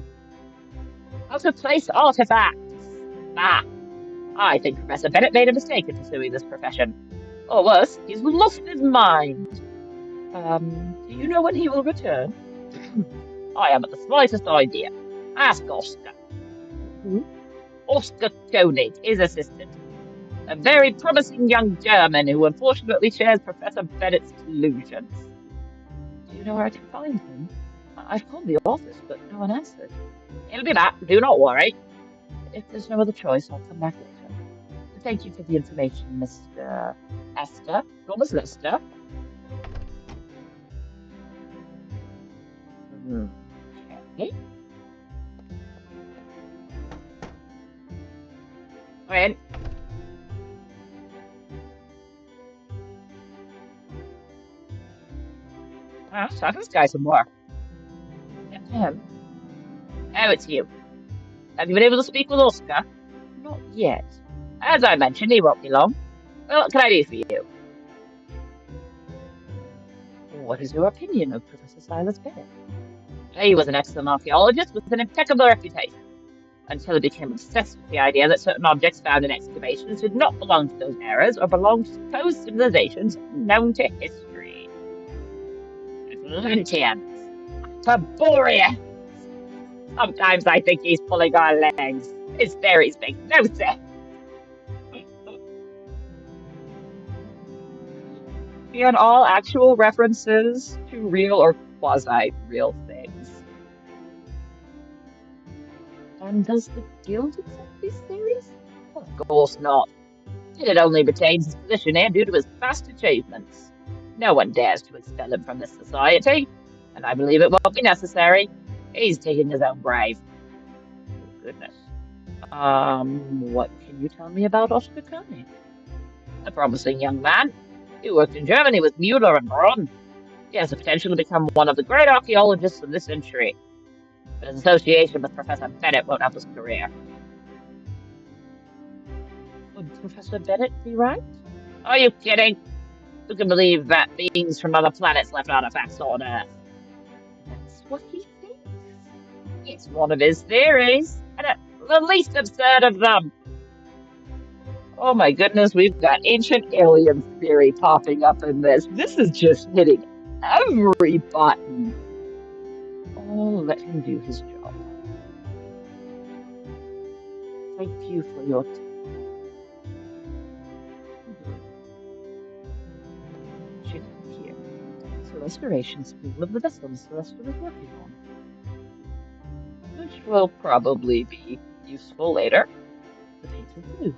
Out of place artifacts! Ah, I think Professor Bennett made a mistake in pursuing this profession. Or worse, he's lost his mind. Do you know when he will return? I haven't the slightest idea. Ask Oscar. Who? Oscar Koenig, his assistant. A very promising young German who unfortunately shares Professor Bennett's delusions. Do you know where I can find him? I've called the office, but no one answered. He'll be back, do not worry. If there's no other choice, I'll come back later. Thank you for the information, Mr. Esther. Thomas Lester. Okay. When Let's talk to this guy some more. Him? Oh, it's you. Have you been able to speak with Oscar? Not yet. As I mentioned, he won't be long. Well, what can I do for you? What is your opinion of Professor Silas Bennett? He was an excellent archaeologist with an impeccable reputation, until he became obsessed with the idea that certain objects found in excavations did not belong to those eras or belonged to supposed civilizations known to history. Atlanteans, Taboria. Sometimes I think he's pulling our legs. His theories make no sense. And all actual references to real or quasi-real things. And does the guild accept these theories? Of course not. It only retains his position here due to his past achievements. No one dares to expel him from this society, and I believe it won't be necessary. He's digging his own grave. Oh, goodness. What can you tell me about Oscar Koenig? A promising young man. He worked in Germany with Mueller and Braun. He has the potential to become one of the great archaeologists of this century. But his association with Professor Bennett won't help his career. Would Professor Bennett be right? Are you kidding? Who can believe that beings from other planets left artifacts on Earth? That's what he thinks. It's one of his theories, and the least absurd of them. Oh my goodness, we've got ancient alien theory popping up in this. This is just hitting every button. Oh, let him do his job. Thank you for your time. Check here. It's a restoration scheme of the vessel Celestia was working on, which will probably be useful later. The paint is blue.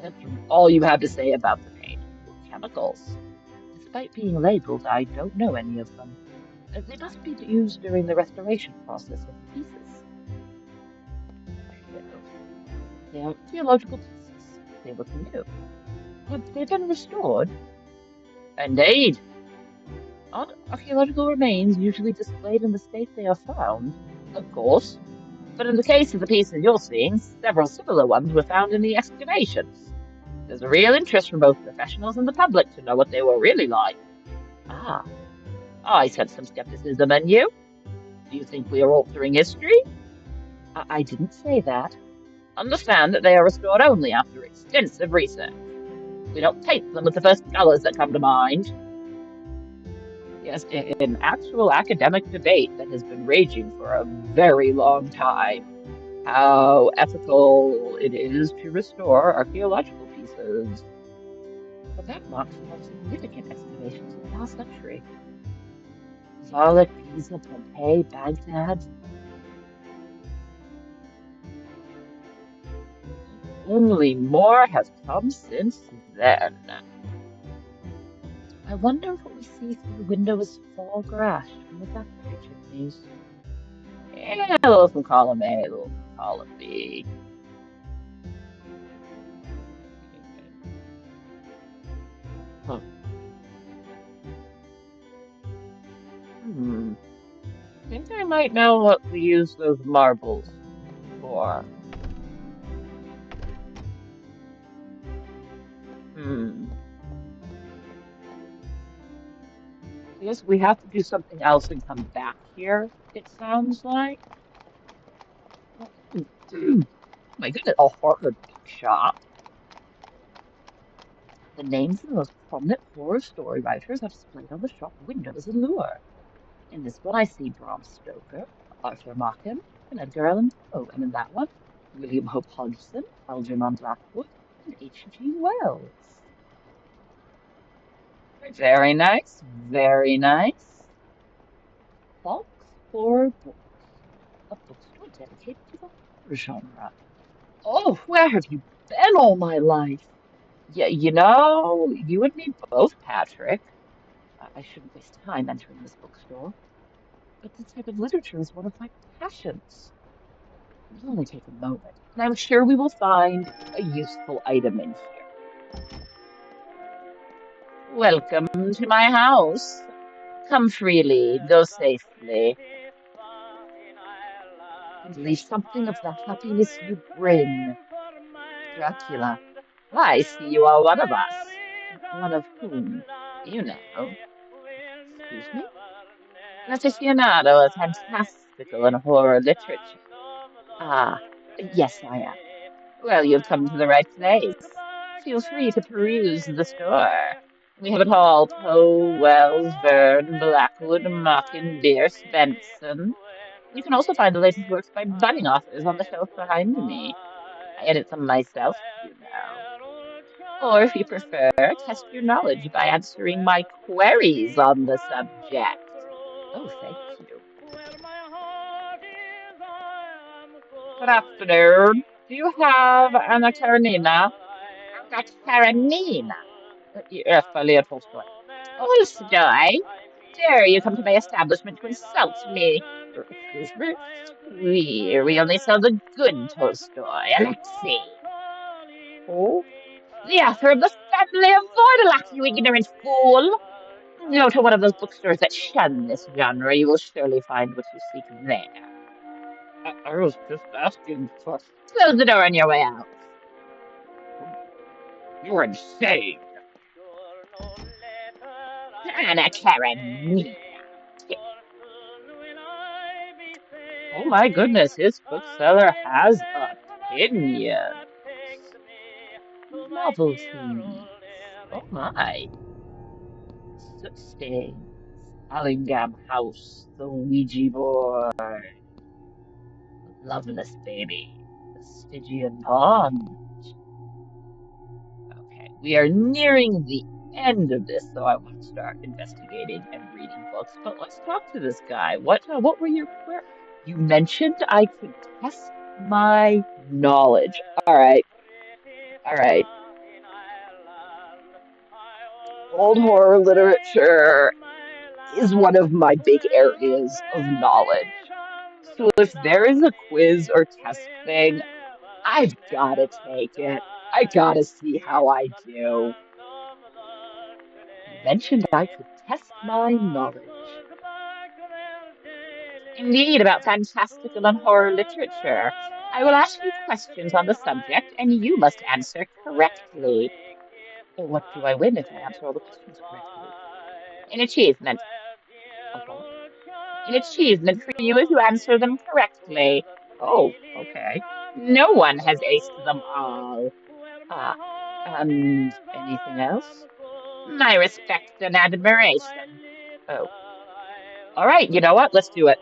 And from all you have to say about the paint, chemicals. Despite being labeled, I don't know any of them. They must be used during the restoration process of the pieces. They are geological pieces. They look new. Have they been restored? Indeed. Aren't archaeological remains usually displayed in the state they are found? Of course. But in the case of the pieces you're seeing, several similar ones were found in the excavations. There's a real interest from both professionals and the public to know what they were really like. Ah, I sense some skepticism in you. Do you think we are altering history? I didn't say that. Understand that they are restored only after extensive research. We don't paint them with the first colors that come to mind. Yes, in actual academic debate that has been raging for a very long time, how ethical it is to restore archaeological pieces. But that marks the most significant excavations of the last century. Zarlik, Pisa, Pompeii, Baghdad. Only more has come since then. I wonder what we see through the window is fog or ash from the factory chimneys. Yeah, a little from column A, a little from column B. Huh. I think I might know what we use those marbles for. I guess we have to do something else and come back here, it sounds like. My goodness, a horror bookshop. The names of the most prominent horror story writers are displayed on the shop windows in Lure. In this one, I see Bram Stoker, Arthur Machen, and Edgar Allan Poe, and in that one, William Hope Hodgson, Algernon Blackwood, and H.G. Wells. Very nice, very nice. Fox Horror Books, a bookstore dedicated to the horror genre. Oh, where have you been all my life? Yeah, you and me both, Patrick. I shouldn't waste time entering this bookstore, but this type of literature is one of my passions. It'll only take a moment, and I'm sure we will find a useful item in here. Welcome to my house. Come freely, go safely, and leave something of the happiness you bring. Dracula. I see you are one of us. One of whom? You know. Excuse me? An aficionado of fantastical and horror literature. Ah, yes, I am. Well, you've come to the right place. Feel free to peruse the store. We have it all: Poe, Wells, Verne, Blackwood, Machin, Dear, Svensson. You can also find the latest works by budding authors on the shelf behind me. I edit them myself, you know. Or if you prefer, test your knowledge by answering my queries on the subject. Oh, thank you. Good afternoon. Do you have Anna Karenina? Anna Karenina? Yes, by Leah Tolstoy. Tolstoy? Dare you come to my establishment to insult me? Excuse me? We only sell the good Tolstoy, Alexei. Oh? The author of the family of Vordelak, you ignorant fool! Go to one of those bookstores that shun this genre. You will surely find what you seek there. I was just asking for... Close the door on your way out. You're insane. Anna Karenina. Oh my goodness, his bookseller has opinions. Novelties. Oh my. Soot stains. Allingham House. The Ouija board. Loveless baby. The Stygian pond. Okay, we are nearing the end of this, so I want to start investigating and reading books. But let's talk to this guy. What were your queries? You mentioned I could test my knowledge. All right, all right. Old horror literature is one of my big areas of knowledge. So if there is a quiz or test thing, I've got to take it. I gotta see how I do. You mentioned I could test my knowledge. Indeed, about fantastical and horror literature. I will ask you questions on the subject, and you must answer correctly. Well, what do I win if I answer all the questions correctly? An achievement. Okay. An achievement for you if you answer them correctly. Oh, okay. No one has aced them all. Ah, and anything else? My respect and admiration. Oh. All right, you know what? Let's do it.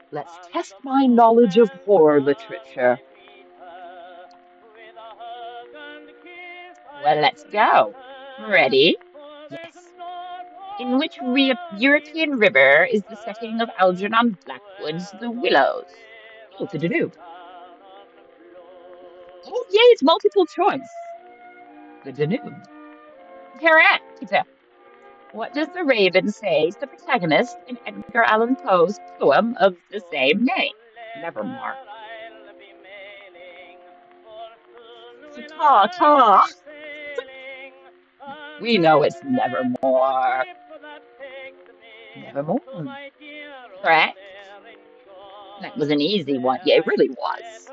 Let's test my knowledge of horror literature. Well, let's go. Ready? Yes. In which European river is the setting of Algernon Blackwood's The Willows? Oh, to do. Oh, yay, it's multiple choice. The Danube. Correct. What does the raven say to the protagonist in Edgar Allan Poe's poem of the same name? Nevermore. Ta ta. We know it's nevermore. Nevermore. Correct. That was an easy one. Yeah, it really was.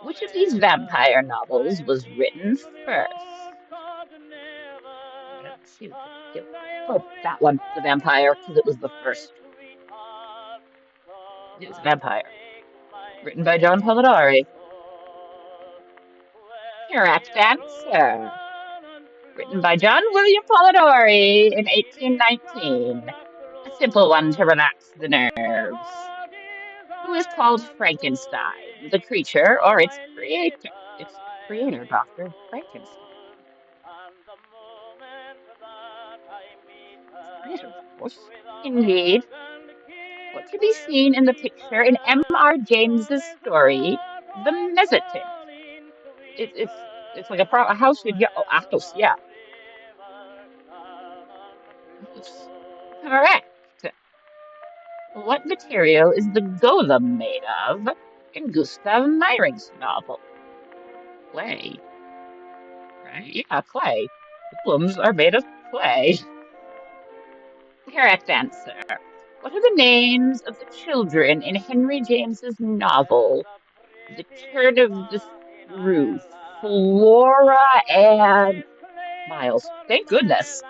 Which of these vampire novels was written first? Let's see. Oh, that one, The Vampire, because it was the first. It was Vampire. Written by John Polidori. Correct answer. Written by John William Polidori in 1819. A simple one to relax the nerves. Who is called Frankenstein? The creature or its creator? Its creator, Dr. Frankenstein. Creator, of course. Indeed. What can be seen in the picture in M.R. James's story, The Mezzotint? It's like a house in a house, yeah. Correct. What material is the golem made of in Gustav Meyring's novel? Clay. Right? Yeah, clay. Problems are made of clay. Correct answer. What are the names of the children in Henry James's novel, The Turn of the Screw? Flora and Miles. Thank goodness.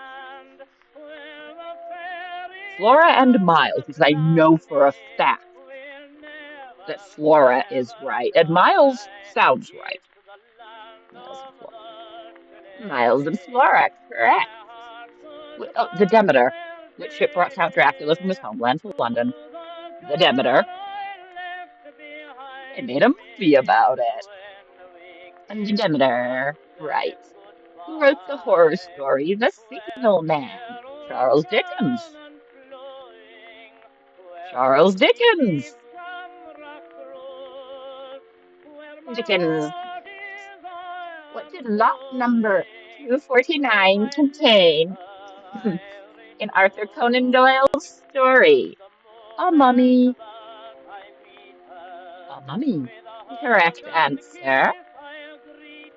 Flora and Miles, because I know for a fact that Flora is right, and Miles sounds right. Miles and Flora. Miles and Flora, correct. Oh, the Demeter. Which ship brought Count Dracula from his homeland to London? The Demeter. They made a movie about it. And the Demeter, right. Who wrote the horror story, The Signal Man? Charles Dickens. Charles Dickens. Dickens. What did lot number 249 contain in Arthur Conan Doyle's story? A mummy. A mummy. Correct answer.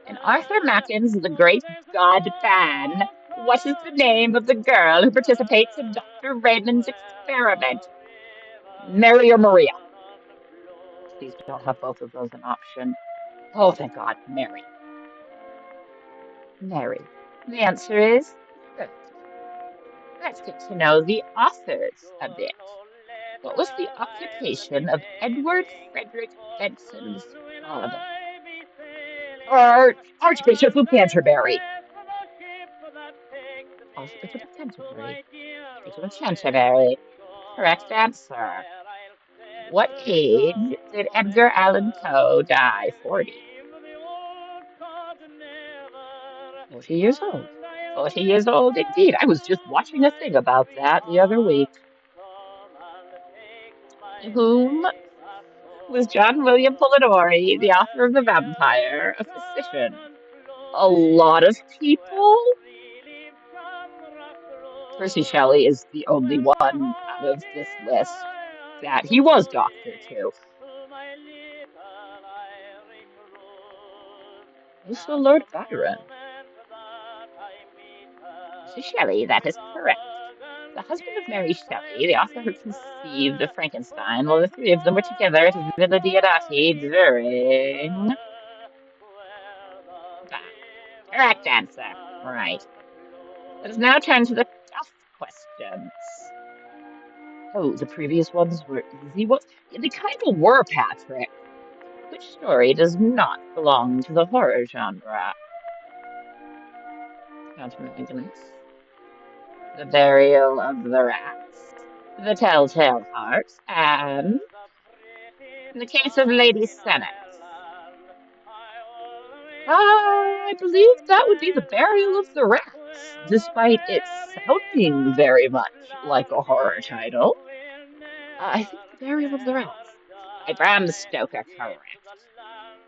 In Arthur Machen's The Great God Ban, what is the name of the girl who participates in Dr. Raymond's experiment? Mary or Maria? Please don't have both of those an option. Oh, thank God, Mary. Mary. The answer is correct. Let's get to know the authors a bit. What was the occupation of Edward Frederick Benson's father? Archbishop of Canterbury. Archbishop of Canterbury. Archbishop of Canterbury. Correct answer. What age did Edgar Allan Poe die? 40. 40 years old. 40 years old indeed. I was just watching a thing about that the other week. Whom was John William Polidori, the author of The Vampire, a physician? A lot of people? Percy Shelley is the only one out of this list that he was doctor to. Also Lord Byron. Percy Shelley, that is correct. The husband of Mary Shelley, the author who conceived of Frankenstein, while the three of them were together at Villa Diodati during... Correct answer. Right. Let us now turn to the tough questions. Oh, the previous ones were easy ones? Yeah, they kind of were, Patrick. Which story does not belong to the horror genre? Count The Burial of the Rats, The Telltale Heart, and The Case of Lady Sennet. I believe that would be The Burial of the Rats, despite it sounding very much like a horror title. I think The Burial of the Rats. By Bram Stoker, correct.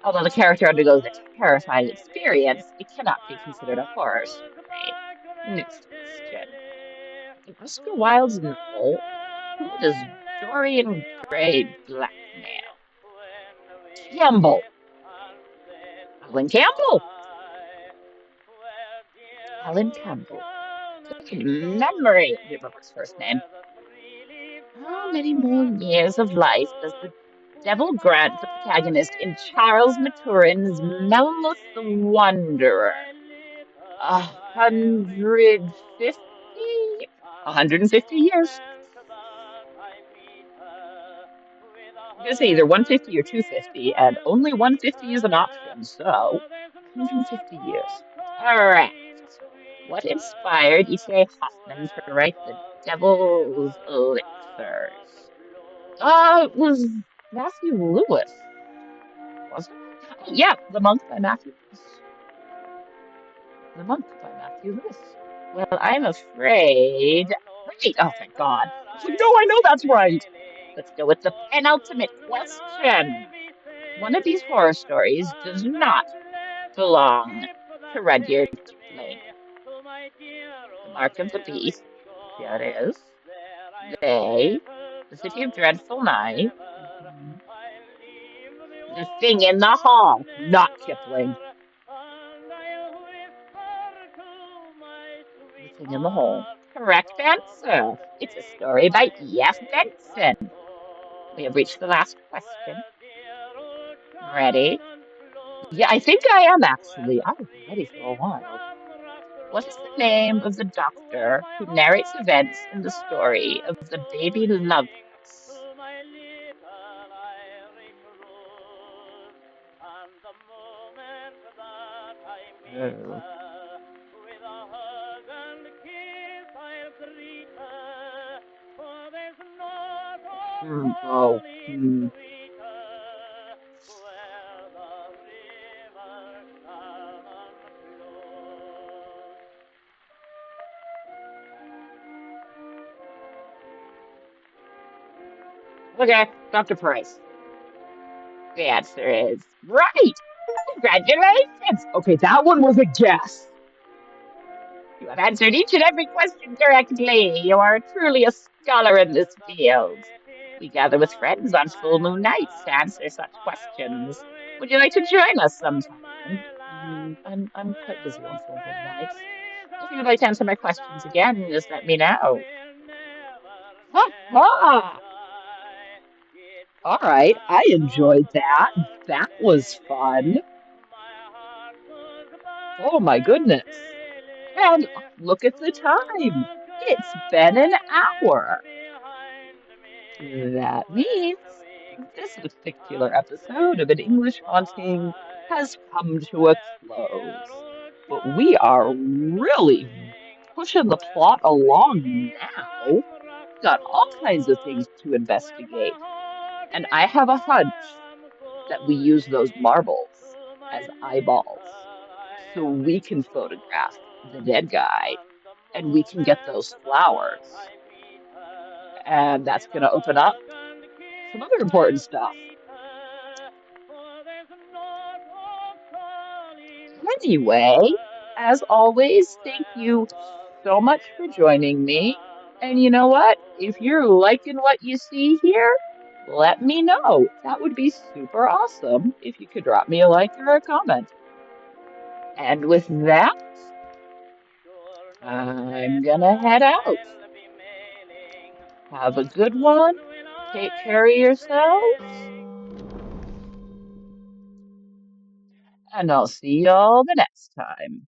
Although the character undergoes a terrifying experience, it cannot be considered a horror story. Next question. In Oscar Wilde's novel, who does Dorian Gray blackmail? Campbell. Alan Campbell. Alan Campbell. Good memory. I remember his first name. How many more years of life does the devil grant the protagonist in Charles Maturin's Melmoth the Wanderer? 150? 150 years. I'm going to say either 150 or 250, and only 150 is an option, so 150 years. Correct. What inspired E.J. Hoffman to write The Devil's Elixirs? It was Matthew Lewis, wasn't it? Oh, yeah, The Monk by Matthew Lewis. The Monk by Matthew Lewis. Well, I'm afraid... Right! Oh, thank God. No, I know that's right! Let's go with the penultimate question. One of these horror stories does not belong to Rudyard Kipling. The Mark of the Beast. There it is. They. The City of Dreadful Night. The Thing in the Hall. Not Kipling. Dancing in the Hole. Correct answer. It's a story by E.F. Benson. We have reached the last question. Ready? Yeah, I think I am actually. I was ready for a while. What is the name of the doctor who narrates events in the story of the baby Love's? Oh, oh, Okay, Dr. Price. The answer is right. Congratulations. Okay, that one was a guess. You have answered each and every question correctly. You are truly a scholar in this field. We gather with friends on full moon nights to answer such questions. Would you like to join us sometime? I'm quite busy on full moon nights. If you would like to answer my questions again, just let me know. Ha ha! All right, I enjoyed that. That was fun. Oh my goodness. And look at the time. It's been an hour. That means this particular episode of An English Haunting has come to a close. But we are really pushing the plot along now. Got all kinds of things to investigate. And I have a hunch that we use those marbles as eyeballs so we can photograph the dead guy and we can get those flowers. And that's going to open up some other important stuff. Anyway, as always, thank you so much for joining me. And you know what? If you're liking what you see here, let me know. That would be super awesome if you could drop me a like or a comment. And with that, I'm gonna head out. Have a good one. Take care of yourselves. And I'll see y'all the next time.